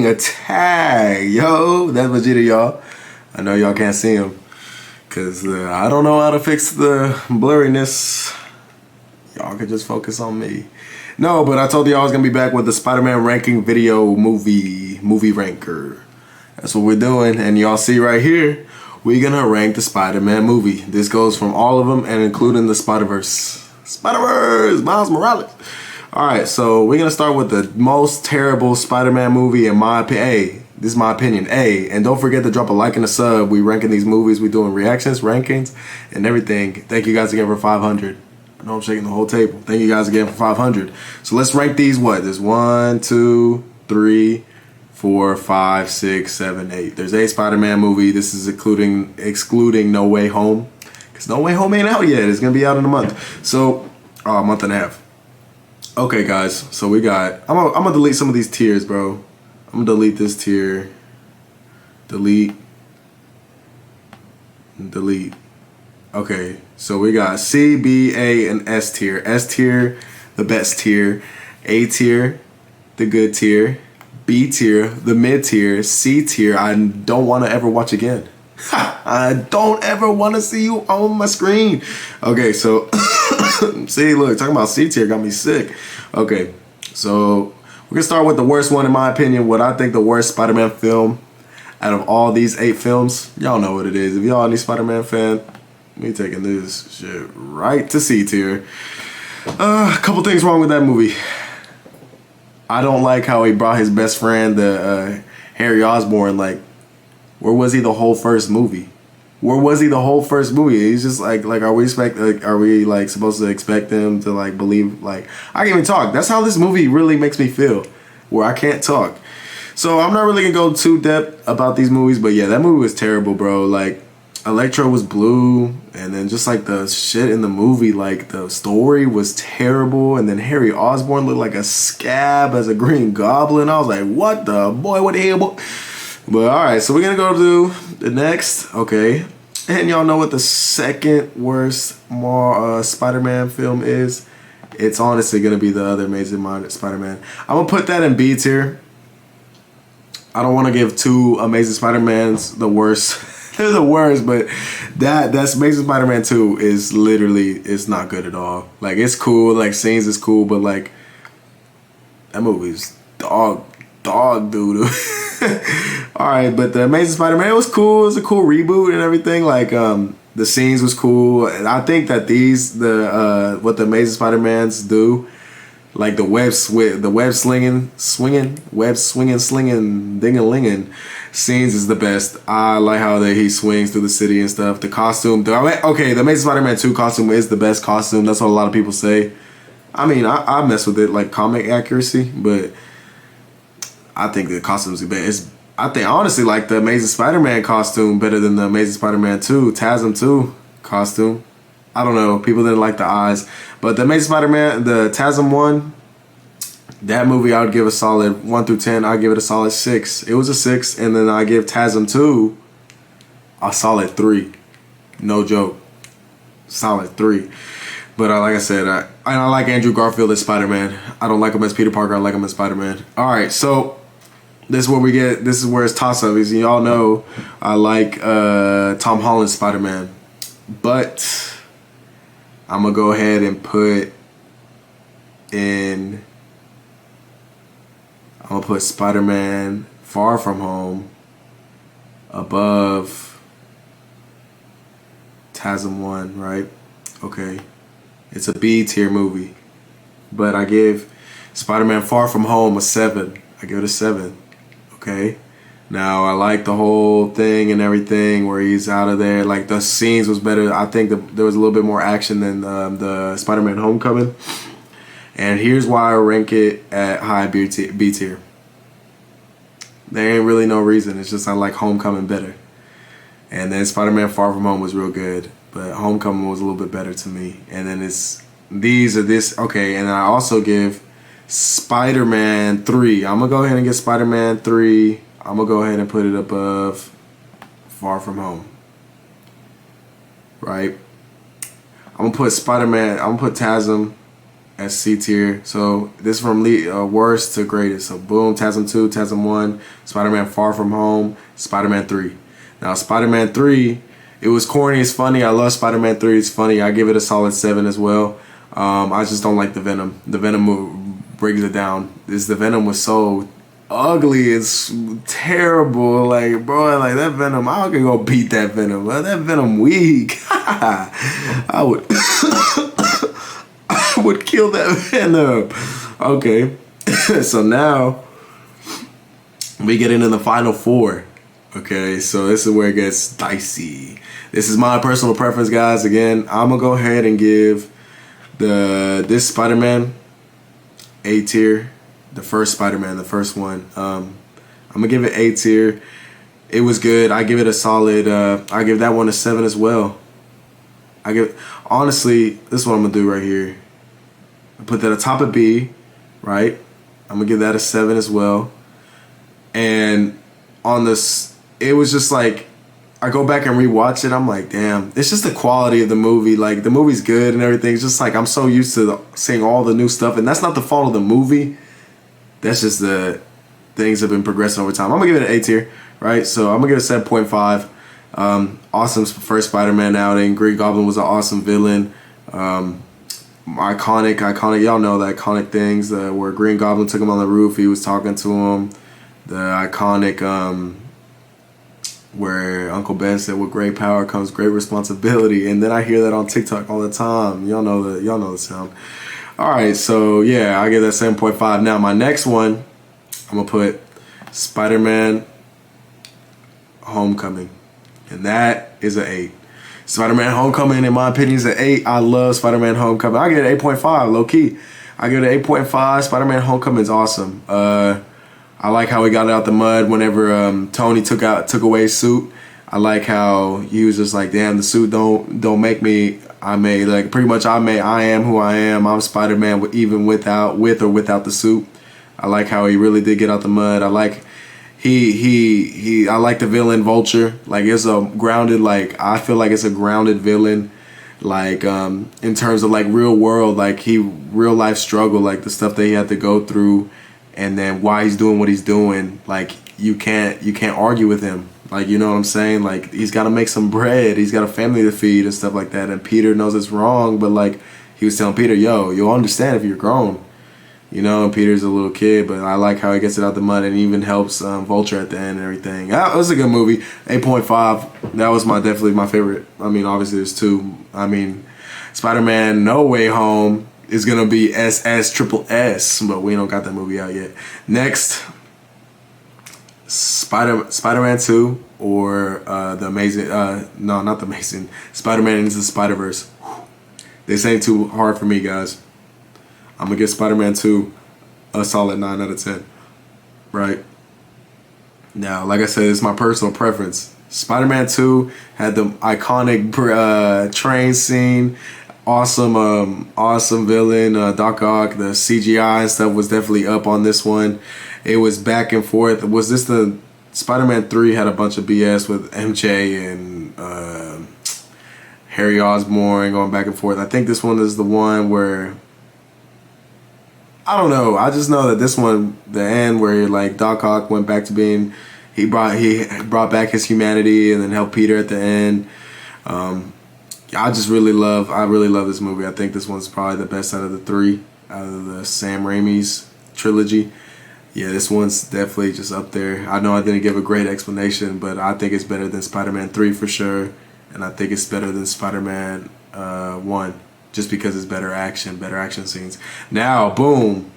wearing a tag. Yo, that's Vegeta, y'all. I know y'all can't see him because I don't know how to fix the blurriness. Y'all can just focus on me. No, but I told you I was going to be back with the Spider-Man ranking video movie ranker. That's what we're doing. And y'all see right here, we're going to rank the Spider-Man movie. This goes from all of them and including the Spider-Verse. Spider-Verse! Miles Morales. Alright, so we're going to start with the most terrible Spider-Man movie in my opinion. Hey, this is my opinion. Hey, and don't forget to drop a like and a sub. We ranking these movies. We doing reactions, rankings, and everything. Thank you guys again for 500. I know I'm shaking the whole table. Thank you guys again for 500. So let's rank these. What? There's 1, 2, 3, 4, 5, 6, 7, 8. There's 8 Spider-Man movie. This is excluding No Way Home. Because No Way Home ain't out yet. It's going to be out in a month. So, a month and a half. Okay, guys. So we got... I'm going to delete some of these tiers, bro. I'm going to delete this tier. Delete. Okay, so we got C, B, A, and S tier. S tier, the best tier. A tier, the good tier. B tier, the mid tier. C tier, I don't want to ever watch again. I don't ever want to see you on my screen. Okay, so see, look, talking about C tier got me sick. Okay, so we're gonna start with the worst one in my opinion. What I think the worst Spider-Man film out of all these 8 films. Y'all know what it is. If y'all any Spider-Man fan, me taking this shit right to C tier. A couple things wrong with that movie. I don't like how he brought his best friend, the Harry Osborn. Like, where was he the whole first movie? Where was he the whole first movie? He's just like are we supposed to expect him to like believe like I can't even talk. That's how this movie really makes me feel, where I can't talk. So I'm not really gonna go too depth about these movies, but yeah, that movie was terrible, bro. Like, Electro was blue, and then just like the shit in the movie, like the story was terrible, and then Harry Osborn looked like a scab as a Green Goblin. I was like, what the boy, what the hell, boy? But alright, so we're gonna go to the next, okay. And y'all know what the second worst Spider-Man film is? It's honestly gonna be the other Amazing Spider-Man. I'm gonna put that in B tier. I don't want to give 2 Amazing Spider-Mans the worst. They're the worst, but that's Amazing Spider-Man 2 is literally, it's not good at all. Like, it's cool, like scenes is cool, but like that movie's dog dude. Alright, but the Amazing Spider-Man, it was cool. It was a cool reboot and everything. Like the scenes was cool. And I think that what the Amazing Spider-Mans do, like the web slinging, ding-a-linging scenes is the best. I like how he swings through the city and stuff. The costume, okay, the Amazing Spider-Man 2 costume is the best costume. That's what a lot of people say. I mean, I mess with it, like comic accuracy, but I think the costume's the best. I think, honestly, like the Amazing Spider-Man costume better than the Amazing Spider-Man 2, TASM 2 costume. I don't know. People didn't like the eyes. But the Amazing Spider-Man, the TASM 1, that movie I would give a solid 1 through 10. I'd give it a solid 6. It was a 6. And then I give TASM 2 a solid 3. No joke. Solid 3. But like I said, I like Andrew Garfield as Spider-Man. I don't like him as Peter Parker. I like him as Spider-Man. Alright, so this is where we get, this is where it's toss-up. As y'all know, I like Tom Holland's Spider-Man. But I'm going to go ahead and put in, I'm going to put Spider-Man Far From Home above TASM 1, right? Okay. It's a B tier movie. But I give Spider-Man Far From Home a 7. I give it a 7. Okay? Now, I like the whole thing and everything where he's out of there. Like, the scenes was better. I think there was a little bit more action than the Spider-Man Homecoming. And here's why I rank it at high B tier. There ain't really no reason. It's just I like Homecoming better. And then Spider-Man Far From Home was real good. But Homecoming was a little bit better to me. And then okay. And then I also give Spider-Man 3. I'm going to go ahead and get Spider-Man 3. I'm going to go ahead and put it above Far From Home. Right? I'm going to put Spider-Man, I'm going to put TASM as C tier. So this is from worst to greatest. So boom, TASM 2, TASM 1, Spider-Man Far From Home, Spider-Man 3. Now Spider-Man 3, it was corny, it's funny. I love Spider-Man 3, it's funny. I give it a solid 7 as well. I just don't like the Venom. The Venom brings it down. The Venom was so ugly. It's terrible. Like, bro, like that Venom, I can go beat that Venom. That Venom weak. I would I would kill that Venom. Okay. So now we get into the final four. Okay, so this is where it gets dicey. This is my personal preference, guys. Again, I'm gonna go ahead and give this Spider-Man A tier. The first Spider-Man, the first one. I'm gonna give it A tier. It was good. I give it a solid. I give that one a 7 as well. Honestly, this is what I'm gonna do right here. I put that atop of B, right? I'm gonna give that a 7 as well. And on this, it was just like, I go back and rewatch it. I'm like, damn, it's just the quality of the movie. Like, the movie's good and everything. It's just like, I'm so used to seeing all the new stuff, and that's not the fault of the movie. That's just the things have been progressing over time. I'm gonna give it an A tier, right? So I'm gonna give it a 7.5. Awesome first Spider-Man outing. Green Goblin was an awesome villain. Iconic. Y'all know the iconic things where Green Goblin took him on the roof. He was talking to him. The iconic where Uncle Ben said, "With great power comes great responsibility." And then I hear that on TikTok all the time. Y'all know the sound. All right, so yeah, I give that 7.5. Now my next one, I'm gonna put Spider-Man Homecoming, and that is an 8. Spider-Man Homecoming, in my opinion, is an 8. I love Spider-Man Homecoming. I give it 8.5, low key. I give it 8.5. Spider-Man Homecoming is awesome. I like how he got out the mud whenever Tony took away his suit. I like how he was just like, damn, the suit don't make me. I am who I am. I'm Spider-Man with or without the suit. I like how he really did get out the mud. I like I like the villain Vulture. Like, it's a grounded, like, I feel like it's a grounded villain. Like, in terms of like real world, like real life struggle, like the stuff that he had to go through, and then why he's doing what he's doing. Like, you can't argue with him. Like, you know what I'm saying? Like, he's got to make some bread. He's got a family to feed and stuff like that. And Peter knows it's wrong, but like, he was telling Peter, yo, you'll understand if you're grown. You know, and Peter's a little kid, but I like how he gets it out the mud and even helps Vulture at the end and everything. It was a good movie. 8.5. That was definitely my favorite. I mean, obviously there's two. I mean, Spider-Man No Way Home is going to be SSSS, but we don't got that movie out yet. Next, Spider-Man 2 or the Amazing, no, not the Amazing, Spider-Man Into the Spider-Verse. This ain't too hard for me, guys. I'm going to give Spider-Man 2 a solid 9 out of 10. Right? Now, like I said, it's my personal preference. Spider-Man 2 had the iconic train scene. Awesome villain. Doc Ock, the CGI and stuff was definitely up on this one. It was back and forth. Was this the... Spider-Man 3 had a bunch of BS with MJ and Harry Osborn going back and forth. I think this one is the one where... I don't know. I just know that this one, the end where like Doc Ock went back to being... He brought back his humanity and then helped Peter at the end. I really love this movie. I think this one's probably the best out of the 3, out of the Sam Raimi's trilogy. Yeah, this one's definitely just up there. I know I didn't give a great explanation, but I think it's better than Spider-Man 3 for sure. And I think it's better than Spider-Man 1, just because it's better action scenes. Now, boom,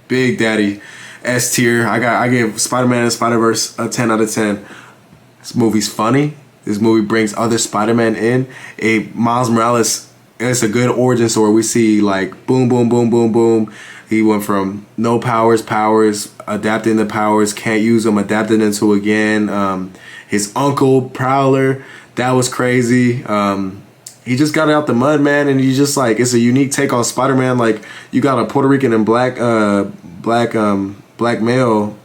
Big Daddy, S tier. I gave Spider-Man and Spider-Verse a 10 out of 10. This movie's funny. This movie brings other Spider-Man in. Miles Morales, it's a good origin story. We see like boom, boom, boom, boom, boom. He went from no powers, adapting the powers, can't use them, adapted into again. His uncle, Prowler, that was crazy. He just got out the mud, man, and he's just like, it's a unique take on Spider-Man. Like, you got a Puerto Rican and black male,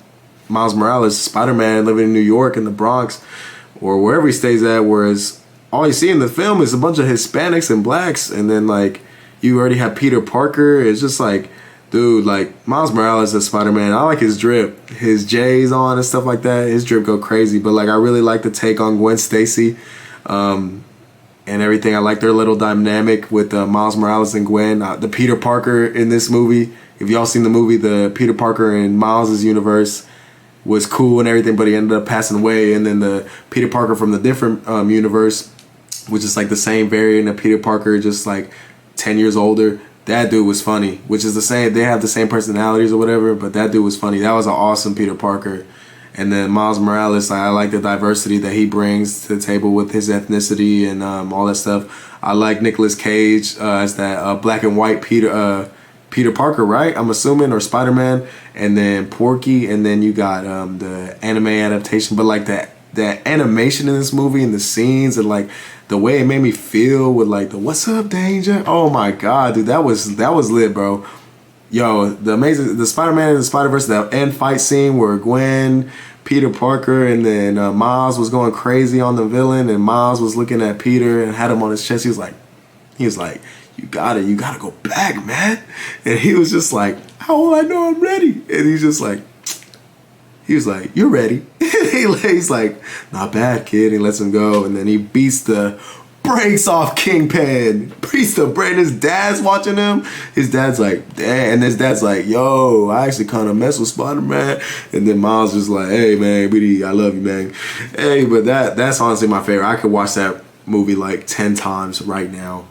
Miles Morales, Spider-Man, living in New York in the Bronx or wherever he stays at, whereas all you see in the film is a bunch of Hispanics and blacks, and then like You already have Peter Parker. It's just like, dude, like Miles Morales as Spider-Man. I like his drip, his J's on and stuff like that. His drip go crazy. But like I really like the take on Gwen Stacy, and everything. I like their little dynamic with Miles Morales and Gwen. The Peter Parker in this movie. If y'all seen the movie, the Peter Parker in Miles' universe was cool and everything, but he ended up passing away. And then the Peter Parker from the different universe, which is like the same variant of Peter Parker, just like 10 years older. That dude was funny, which is the same. They have the same personalities or whatever, but that dude was funny. That was an awesome Peter Parker. And then Miles Morales, I like the diversity that he brings to the table with his ethnicity and all that stuff. I like Nicolas Cage as that black and white Peter Parker, right? I'm assuming, or Spider-Man, and then Porky, and then you got the anime adaptation. But like that animation in this movie and the scenes and like the way it made me feel with like the "What's up, Danger?" Oh my god, dude, that was lit, bro. Yo, the Spider-Man and the Spider-Verse, that end fight scene where Gwen, Peter Parker, and then Miles was going crazy on the villain, and Miles was looking at Peter and had him on his chest. He was like, you gotta go back, man. And he was just like, how will I know I'm ready? And he was like, you're ready. He's like, not bad, kid. He lets him go, and then he beats the brakes off Kingpin. Beats the brain. His dad's watching him. His dad's like, damn. And his dad's like, yo, I actually kind of mess with Spider-Man. And then Miles just like, hey, man, BD, I love you, man. Hey, but that's honestly my favorite. I could watch that movie like 10 times right now.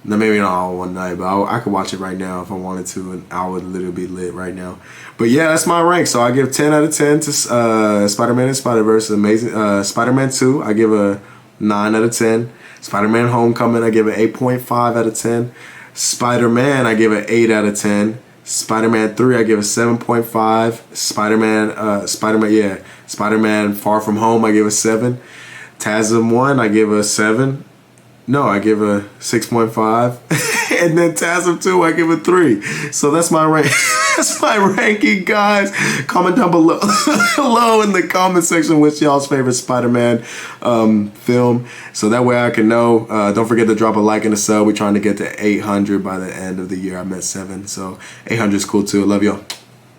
Now, maybe not all one night, but I could watch it right now if I wanted to, and I would literally be lit right now. But yeah, that's my rank. So I give 10 out of 10 to Spider-Man and Spider-Verse. Amazing. Spider-Man 2, I give a 9 out of 10. Spider-Man Homecoming, I give an 8.5 out of 10. Spider-Man, I give an 8 out of 10. Spider-Man 3, I give a 7.5. Spider-Man Far From Home, I give a 7. TASM 1, I give a 7. No, I give a 6.5. And then TASM 2, I give a 3. So that's my rank. That's my ranking, guys. Comment down below in the comment section what's y'all's favorite Spider-Man film. So that way I can know. Don't forget to drop a like and a sub. We're trying to get to 800 by the end of the year. I'm at 7. So 800 is cool too. Love y'all.